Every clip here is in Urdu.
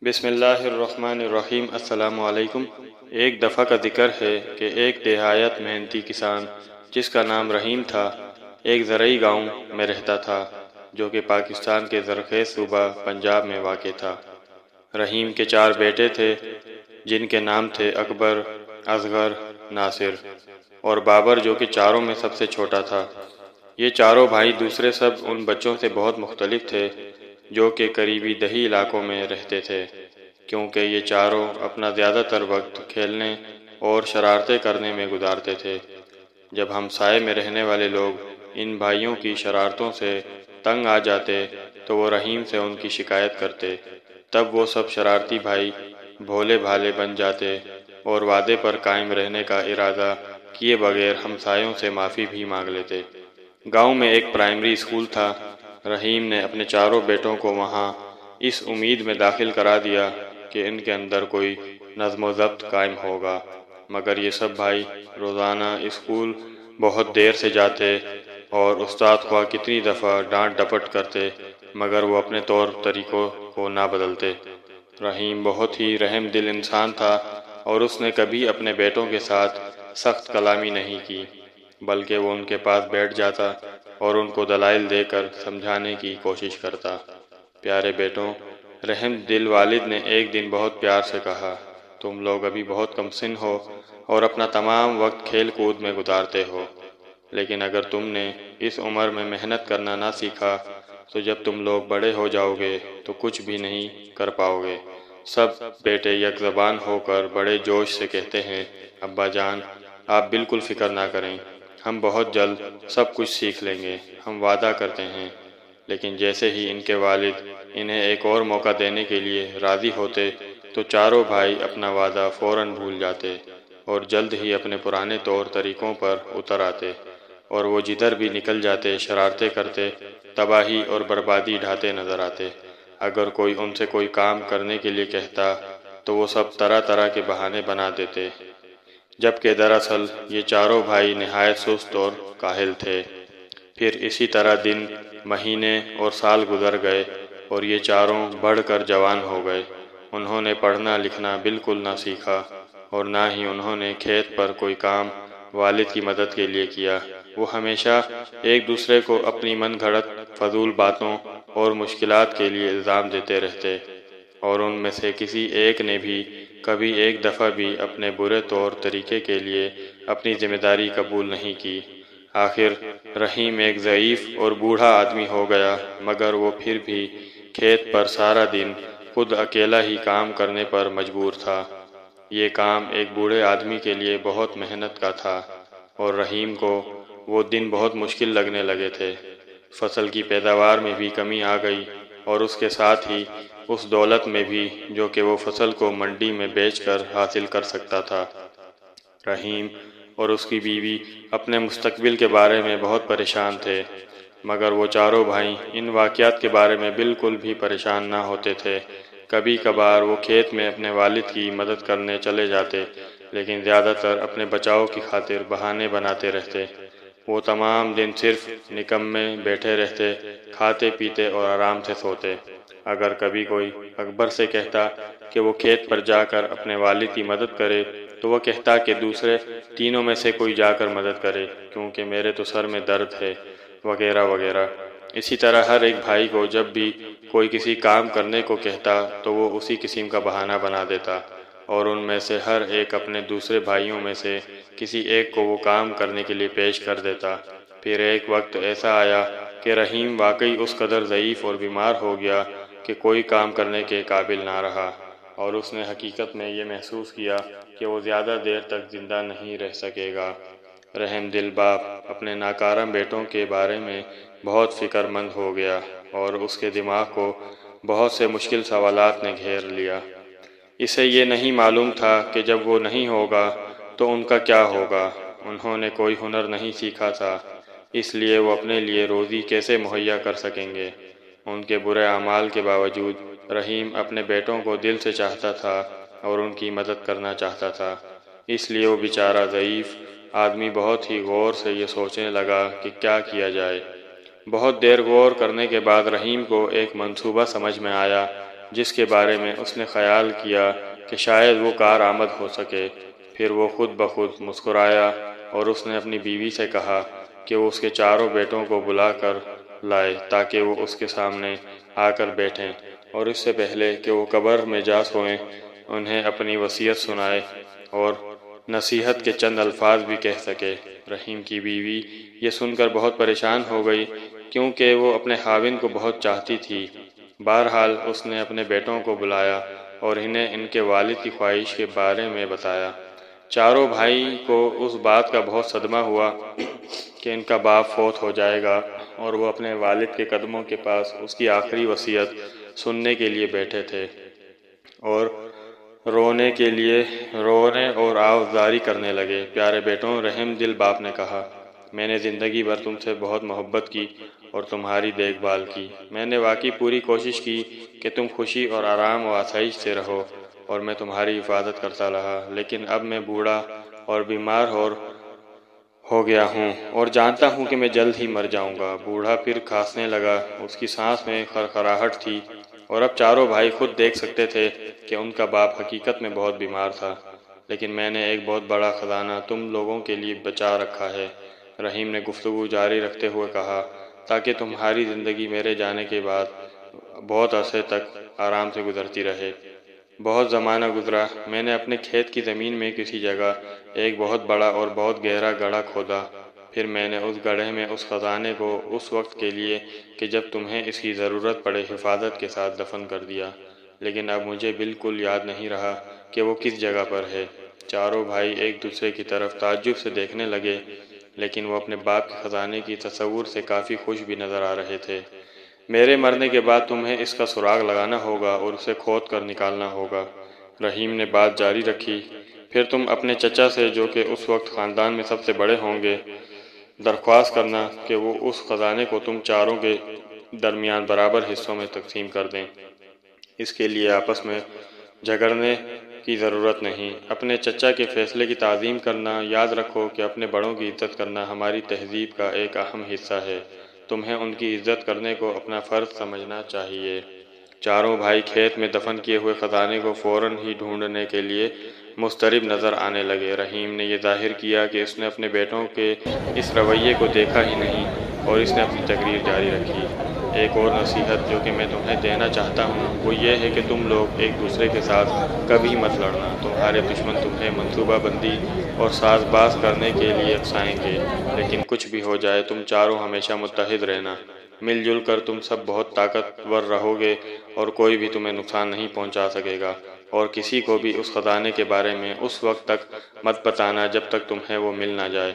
بسم اللہ الرحمن الرحیم۔ السلام علیکم۔ ایک دفعہ کا ذکر ہے کہ ایک نہایت محنتی کسان جس کا نام رحیم تھا ایک زرعی گاؤں میں رہتا تھا جو کہ پاکستان کے زرخیز صوبہ پنجاب میں واقع تھا۔ رحیم کے 4 بیٹے تھے جن کے نام تھے اکبر، اصغر، ناصر اور بابر، جو کہ چاروں میں سب سے چھوٹا تھا۔ یہ چاروں بھائی دوسرے سب ان بچوں سے بہت مختلف تھے جو کہ قریبی دیہی علاقوں میں رہتے تھے، کیونکہ یہ چاروں اپنا زیادہ تر وقت کھیلنے اور شرارتیں کرنے میں گزارتے تھے۔ جب ہمسائے میں رہنے والے لوگ ان بھائیوں کی شرارتوں سے تنگ آ جاتے تو وہ رحیم سے ان کی شکایت کرتے۔ تب وہ سب شرارتی بھائی بھولے بھالے بن جاتے اور وعدے پر قائم رہنے کا ارادہ کیے بغیر ہمسایوں سے معافی بھی مانگ لیتے۔ گاؤں میں ایک پرائمری اسکول تھا۔ رحیم نے اپنے چاروں بیٹوں کو وہاں اس امید میں داخل کرا دیا کہ ان کے اندر کوئی نظم و ضبط قائم ہوگا، مگر یہ سب بھائی روزانہ اسکول بہت دیر سے جاتے اور استاد خواہ کتنی دفعہ ڈانٹ ڈپٹ کرتے مگر وہ اپنے طور طریقوں کو نہ بدلتے۔ رحیم بہت ہی رحم دل انسان تھا اور اس نے کبھی اپنے بیٹوں کے ساتھ سخت کلامی نہیں کی، بلکہ وہ ان کے پاس بیٹھ جاتا اور ان کو دلائل دے کر سمجھانے کی کوشش کرتا۔ پیارے بیٹوں، رحم دل والد نے ایک دن بہت پیار سے کہا، تم لوگ ابھی بہت کم سن ہو اور اپنا تمام وقت کھیل کود میں گزارتے ہو، لیکن اگر تم نے اس عمر میں محنت کرنا نہ سیکھا تو جب تم لوگ بڑے ہو جاؤ گے تو کچھ بھی نہیں کر پاؤ گے۔ سب بیٹے یک زبان ہو کر بڑے جوش سے کہتے ہیں، ابا جان آپ بالکل فکر نہ کریں، ہم بہت جلد سب کچھ سیکھ لیں گے، ہم وعدہ کرتے ہیں۔ لیکن جیسے ہی ان کے والد انہیں ایک اور موقع دینے کے لیے راضی ہوتے تو چاروں بھائی اپنا وعدہ فوراً بھول جاتے اور جلد ہی اپنے پرانے طور طریقوں پر اتر آتے، اور وہ جدھر بھی نکل جاتے شرارتیں کرتے، تباہی اور بربادی ڈھاتے نظر آتے۔ اگر کوئی ان سے کوئی کام کرنے کے لیے کہتا تو وہ سب طرح طرح کے بہانے بنا دیتے، جبکہ دراصل یہ چاروں بھائی نہایت سست اور کاہل تھے۔ پھر اسی طرح دن، مہینے اور سال گزر گئے اور یہ چاروں بڑھ کر جوان ہو گئے۔ انہوں نے پڑھنا لکھنا بالکل نہ سیکھا اور نہ ہی انہوں نے کھیت پر کوئی کام والد کی مدد کے لیے کیا۔ وہ ہمیشہ ایک دوسرے کو اپنی من گھڑت فضول باتوں اور مشکلات کے لیے الزام دیتے رہتے، اور ان میں سے کسی ایک نے بھی کبھی ایک دفعہ بھی اپنے برے طور طریقے کے لیے اپنی ذمہ داری قبول نہیں کی۔ آخر رحیم ایک ضعیف اور بوڑھا آدمی ہو گیا، مگر وہ پھر بھی کھیت پر سارا دن خود اکیلا ہی کام کرنے پر مجبور تھا۔ یہ کام ایک بوڑھے آدمی کے لیے بہت محنت کا تھا اور رحیم کو وہ دن بہت مشکل لگنے لگے تھے۔ فصل کی پیداوار میں بھی کمی آ گئی اور اس کے ساتھ ہی اس دولت میں بھی جو کہ وہ فصل کو منڈی میں بیچ کر حاصل کر سکتا تھا۔ رحیم اور اس کی بیوی اپنے مستقبل کے بارے میں بہت پریشان تھے، مگر وہ چاروں بھائی ان واقعات کے بارے میں بالکل بھی پریشان نہ ہوتے تھے۔ کبھی کبھار وہ کھیت میں اپنے والد کی مدد کرنے چلے جاتے، لیکن زیادہ تر اپنے بچاؤ کی خاطر بہانے بناتے رہتے۔ وہ تمام دن صرف نکمے بیٹھے رہتے، کھاتے پیتے اور آرام سے سوتے۔ اگر کبھی کوئی اکبر سے کہتا کہ وہ کھیت پر جا کر اپنے والد کی مدد کرے تو وہ کہتا کہ دوسرے تینوں میں سے کوئی جا کر مدد کرے کیونکہ میرے تو سر میں درد ہے، وغیرہ وغیرہ۔ اسی طرح ہر ایک بھائی کو جب بھی کوئی کسی کام کرنے کو کہتا تو وہ اسی قسم کا بہانہ بنا دیتا، اور ان میں سے ہر ایک اپنے دوسرے بھائیوں میں سے کسی ایک کو وہ کام کرنے کے لیے پیش کر دیتا۔ پھر ایک وقت ایسا آیا کہ رحیم واقعی اس قدر ضعیف اور بیمار ہو گیا کہ کوئی کام کرنے کے قابل نہ رہا، اور اس نے حقیقت میں یہ محسوس کیا کہ وہ زیادہ دیر تک زندہ نہیں رہ سکے گا۔ رحم دل باپ اپنے ناکارہ بیٹوں کے بارے میں بہت فکر مند ہو گیا اور اس کے دماغ کو بہت سے مشکل سوالات نے گھیر لیا۔ اسے یہ نہیں معلوم تھا کہ جب وہ نہیں ہوگا تو ان کا کیا ہوگا۔ انہوں نے کوئی ہنر نہیں سیکھا تھا، اس لیے وہ اپنے لیے روزی کیسے مہیا کر سکیں گے۔ ان کے برے اعمال کے باوجود رحیم اپنے بیٹوں کو دل سے چاہتا تھا اور ان کی مدد کرنا چاہتا تھا، اس لیے وہ بیچارہ ضعیف آدمی بہت ہی غور سے یہ سوچنے لگا کہ کیا کیا جائے۔ بہت دیر غور کرنے کے بعد رحیم کو ایک منصوبہ سمجھ میں آیا جس کے بارے میں اس نے خیال کیا کہ شاید وہ کارآمد ہو سکے۔ پھر وہ خود بخود مسکرایا اور اس نے اپنی بیوی سے کہا کہ وہ اس کے چاروں بیٹوں کو بلا کر لائے تاکہ وہ اس کے سامنے آ کر بیٹھیں، اور اس سے پہلے کہ وہ قبر میں جا سوئیں انہیں اپنی وصیت سنائے اور نصیحت کے چند الفاظ بھی کہہ سکے۔ رحیم کی بیوی یہ سن کر بہت پریشان ہو گئی کیونکہ وہ اپنے خاوند کو بہت چاہتی تھی۔ بہرحال اس نے اپنے بیٹوں کو بلایا اور انہیں ان کے والد کی خواہش کے بارے میں بتایا۔ چاروں بھائی کو اس بات کا بہت صدمہ ہوا کہ ان کا باپ فوت ہو جائے گا، اور وہ اپنے والد کے قدموں کے پاس اس کی آخری وصیت سننے کے لیے بیٹھے تھے اور رونے اور آوازاری کرنے لگے۔ پیارے بیٹوں، رحم دل باپ نے کہا، میں نے زندگی بھر تم سے بہت محبت کی اور تمہاری دیکھ بھال کی۔ میں نے واقعی پوری کوشش کی کہ تم خوشی اور آرام و آسائش سے رہو اور میں تمہاری حفاظت کرتا رہا، لیکن اب میں بوڑھا اور بیمار ہو گیا ہوں اور جانتا ہوں کہ میں جلد ہی مر جاؤں گا۔ بوڑھا پھر کھانسنے لگا، اس کی سانس میں خرخراہٹ تھی، اور اب چاروں بھائی خود دیکھ سکتے تھے کہ ان کا باپ حقیقت میں بہت بیمار تھا۔ لیکن میں نے ایک بہت بڑا خزانہ تم لوگوں کے لیے بچا رکھا ہے، رحیم نے گفتگو جاری رکھتے ہوئے کہا، تاکہ تمہاری زندگی میرے جانے کے بعد بہت عرصے تک آرام سے گزرتی رہے۔ بہت زمانہ گزرا، میں نے اپنے کھیت کی زمین میں کسی جگہ ایک بہت بڑا اور بہت گہرا گڑھا کھودا۔ پھر میں نے اس گڑھے میں اس خزانے کو اس وقت کے لیے کہ جب تمہیں اس کی ضرورت پڑے حفاظت کے ساتھ دفن کر دیا، لیکن اب مجھے بالکل یاد نہیں رہا کہ وہ کس جگہ پر ہے۔ چاروں بھائی ایک دوسرے کی طرف تعجب سے دیکھنے لگے، لیکن وہ اپنے باپ کے خزانے کی تصور سے کافی خوش بھی نظر آ رہے تھے۔ میرے مرنے کے بعد تمہیں اس کا سراغ لگانا ہوگا اور اسے کھود کر نکالنا ہوگا، رحیم نے بات جاری رکھی۔ پھر تم اپنے چچا سے، جو کہ اس وقت خاندان میں سب سے بڑے ہوں گے، درخواست کرنا کہ وہ اس خزانے کو تم چاروں کے درمیان برابر حصوں میں تقسیم کر دیں۔ اس کے لیے آپس میں جھگڑنے کی ضرورت نہیں۔ اپنے چچا کے فیصلے کی تعظیم کرنا، یاد رکھو کہ اپنے بڑوں کی عزت کرنا ہماری تہذیب کا ایک اہم حصہ ہے۔ تمہیں ان کی عزت کرنے کو اپنا فرض سمجھنا چاہیے۔ چاروں بھائی کھیت میں دفن کیے ہوئے خزانے کو فوراً ہی ڈھونڈنے کے لیے مضطرب نظر آنے لگے۔ رحیم نے یہ ظاہر کیا کہ اس نے اپنے بیٹوں کے اس رویے کو دیکھا ہی نہیں، اور اس نے اپنی تقریر جاری رکھی۔ ایک اور نصیحت جو کہ میں تمہیں دینا چاہتا ہوں وہ یہ ہے کہ تم لوگ ایک دوسرے کے ساتھ کبھی مت لڑنا۔ تمہارے دشمن تمہیں منصوبہ بندی اور ساز باز کرنے کے لیے اکسائیں گے، لیکن کچھ بھی ہو جائے تم چاروں ہمیشہ متحد رہنا۔ مل جل کر تم سب بہت طاقتور رہو گے اور کوئی بھی تمہیں نقصان نہیں پہنچا سکے گا، اور کسی کو بھی اس خزانے کے بارے میں اس وقت تک مت بتانا جب تک تمہیں وہ مل نہ جائے۔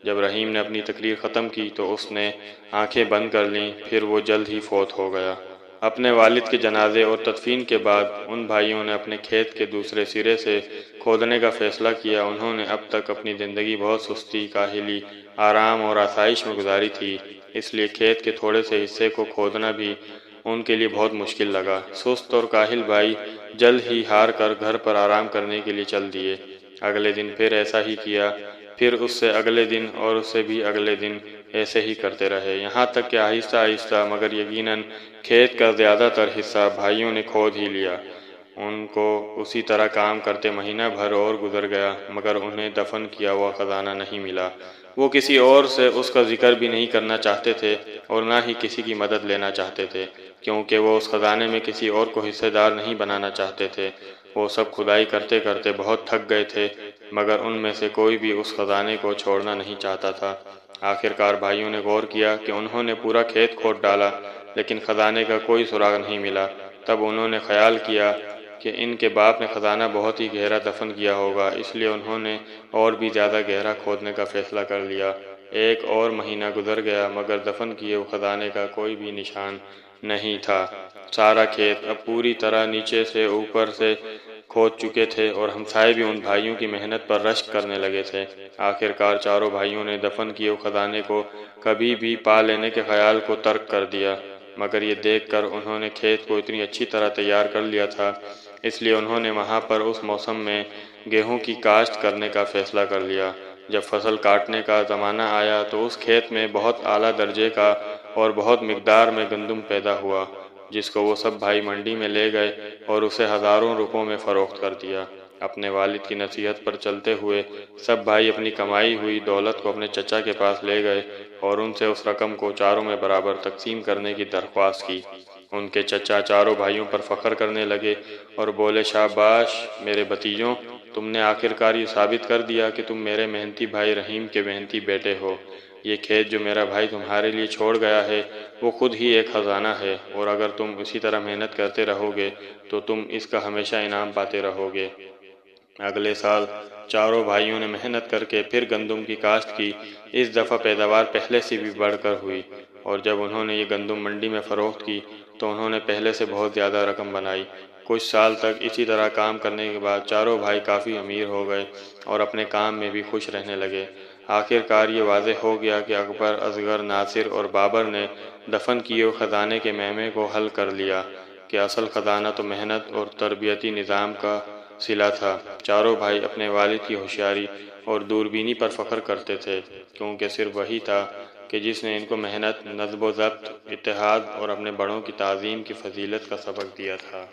جب رحیم نے اپنی تقریر ختم کی تو اس نے آنکھیں بند کر لیں، پھر وہ جلد ہی فوت ہو گیا۔ اپنے والد کے جنازے اور تدفین کے بعد ان بھائیوں نے اپنے کھیت کے دوسرے سرے سے کھودنے کا فیصلہ کیا۔ انہوں نے اب تک اپنی زندگی بہت سستی، کاہلی، آرام اور آسائش میں گزاری تھی، اس لیے کھیت کے تھوڑے سے حصے کو کھودنا بھی ان کے لیے بہت مشکل لگا۔ سست اور کاہل بھائی جلد ہی ہار کر گھر پر آرام کرنے کے لیے چل دیے۔ اگلے دن پھر ایسا ہی کیا، پھر اس سے اگلے دن اور اس سے بھی اگلے دن ایسے ہی کرتے رہے، یہاں تک کہ آہستہ آہستہ مگر یقیناً کھیت کا زیادہ تر حصہ بھائیوں نے کھود ہی لیا۔ ان کو اسی طرح کام کرتے مہینہ بھر اور گزر گیا، مگر انہیں دفن کیا ہوا خزانہ نہیں ملا۔ وہ کسی اور سے اس کا ذکر بھی نہیں کرنا چاہتے تھے اور نہ ہی کسی کی مدد لینا چاہتے تھے، کیونکہ وہ اس خزانے میں کسی اور کو حصے دار نہیں بنانا چاہتے تھے۔ وہ سب کھدائی کرتے کرتے بہت تھک گئے تھے، مگر ان میں سے کوئی بھی اس خزانے کو چھوڑنا نہیں چاہتا تھا۔ آخرکار بھائیوں نے غور کیا کہ انہوں نے پورا کھیت کھود ڈالا، لیکن خزانے کا کوئی سراغ نہیں ملا۔ تب انہوں نے خیال کیا کہ ان کے باپ نے خزانہ بہت ہی گہرا دفن کیا ہوگا، اس لیے انہوں نے اور بھی زیادہ گہرا کھودنے کا فیصلہ کر لیا۔ ایک اور مہینہ گزر گیا، مگر دفن کیے ہوئے خزانے کا کوئی بھی نشان نہیں تھا۔ سارا کھیت اب پوری طرح نیچے سے اوپر سے کھود چکے تھے اور ہمسائے بھی ان بھائیوں کی محنت پر رشک کرنے لگے تھے۔ آخرکار چاروں بھائیوں نے دفن کیے ہوئے خزانے کو کبھی بھی پا لینے کے خیال کو ترک کر دیا، مگر یہ دیکھ کر انہوں نے کھیت کو اتنی اچھی طرح تیار کر لیا تھا، اس لیے انہوں نے وہاں پر اس موسم میں گیہوں کی کاشت کرنے کا فیصلہ کر لیا۔ جب فصل کاٹنے کا زمانہ آیا تو اس کھیت میں بہت اعلیٰ درجے کا اور بہت مقدار میں گندم پیدا ہوا۔ جس کو وہ سب بھائی منڈی میں لے گئے اور اسے ہزاروں روپوں میں فروخت کر دیا۔ اپنے والد کی نصیحت پر چلتے ہوئے سب بھائی اپنی کمائی ہوئی دولت کو اپنے چچا کے پاس لے گئے اور ان سے اس رقم کو چاروں میں برابر تقسیم کرنے کی درخواست کی۔ ان کے چچا چاروں بھائیوں پر فخر کرنے لگے اور بولے، شاباش میرے بھتیجوں، تم نے آخرکار یہ ثابت کر دیا کہ تم میرے محنتی بھائی رحیم کے محنتی بیٹے ہو۔ یہ کھیت جو میرا بھائی تمہارے لیے چھوڑ گیا ہے وہ خود ہی ایک خزانہ ہے، اور اگر تم اسی طرح محنت کرتے رہو گے تو تم اس کا ہمیشہ انعام پاتے رہو گے۔ اگلے سال چاروں بھائیوں نے محنت کر کے پھر گندم کی کاشت کی۔ اس دفعہ پیداوار پہلے سے بھی بڑھ کر ہوئی، اور جب انہوں نے یہ گندم منڈی میں فروخت کی تو انہوں نے پہلے سے بہت زیادہ رقم بنائی۔ کچھ سال تک اسی طرح کام کرنے کے بعد چاروں بھائی کافی امیر ہو گئے اور اپنے کام میں بھی خوش رہنے لگے۔ آخر کار یہ واضح ہو گیا کہ اکبر، اصغر، ناصر اور بابر نے دفن کیے ہوئے خزانے کے معمے کو حل کر لیا کہ اصل خزانہ تو محنت اور تربیتی نظام کا صلہ تھا۔ چاروں بھائی اپنے والد کی ہوشیاری اور دوربینی پر فخر کرتے تھے، کیونکہ صرف وہی تھا کہ جس نے ان کو محنت، نظم و ضبط، اتحاد اور اپنے بڑوں کی تعظیم کی فضیلت کا سبق دیا تھا۔